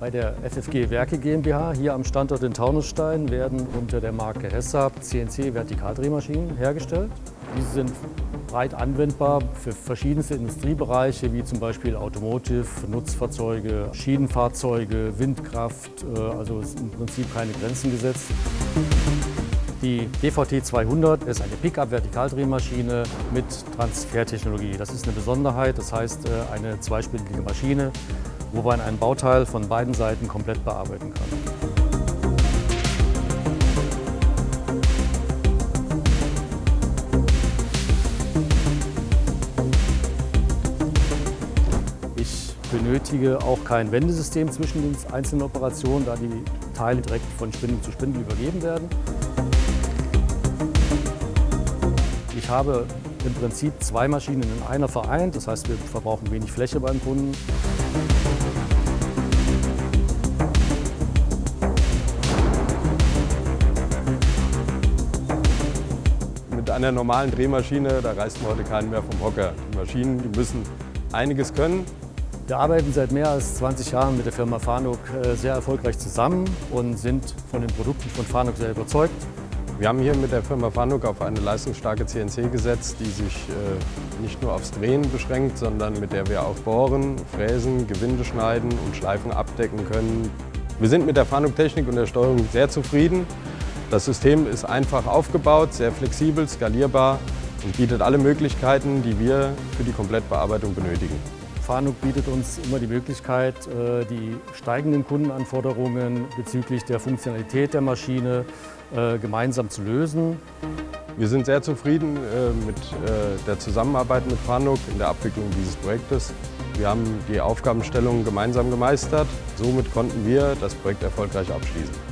Bei der FFG Werke GmbH hier am Standort in Taunusstein werden unter der Marke Hessab CNC-Vertikaldrehmaschinen hergestellt. Diese sind breit anwendbar für verschiedenste Industriebereiche, wie zum Beispiel Automotive, Nutzfahrzeuge, Schienenfahrzeuge, Windkraft, also ist im Prinzip keine Grenzen gesetzt. Die DVT 200 ist eine Pickup-Vertikaldrehmaschine mit Transfertechnologie. Das ist eine Besonderheit, das heißt eine zweispindlige Maschine, wo man ein Bauteil von beiden Seiten komplett bearbeiten kann. Ich benötige auch kein Wendesystem zwischen den einzelnen Operationen, da die Teile direkt von Spindel zu Spindel übergeben werden. Ich habe im Prinzip zwei Maschinen in einer vereint, das heißt, wir verbrauchen wenig Fläche beim Kunden. Mit einer normalen Drehmaschine, da reißt man heute keinen mehr vom Hocker. Die Maschinen, die müssen einiges können. Wir arbeiten seit mehr als 20 Jahren mit der Firma Fanuc sehr erfolgreich zusammen und sind von den Produkten von Fanuc sehr überzeugt. Wir haben hier mit der Firma Fanuc auf eine leistungsstarke CNC gesetzt, die sich nicht nur aufs Drehen beschränkt, sondern mit der wir auch bohren, fräsen, Gewinde schneiden und Schleifen abdecken können. Wir sind mit der Fanuc-Technik und der Steuerung sehr zufrieden. Das System ist einfach aufgebaut, sehr flexibel, skalierbar und bietet alle Möglichkeiten, die wir für die Komplettbearbeitung benötigen. Fanuc bietet uns immer die Möglichkeit, die steigenden Kundenanforderungen bezüglich der Funktionalität der Maschine gemeinsam zu lösen. Wir sind sehr zufrieden mit der Zusammenarbeit mit Fanuc in der Abwicklung dieses Projektes. Wir haben die Aufgabenstellung gemeinsam gemeistert. Somit konnten wir das Projekt erfolgreich abschließen.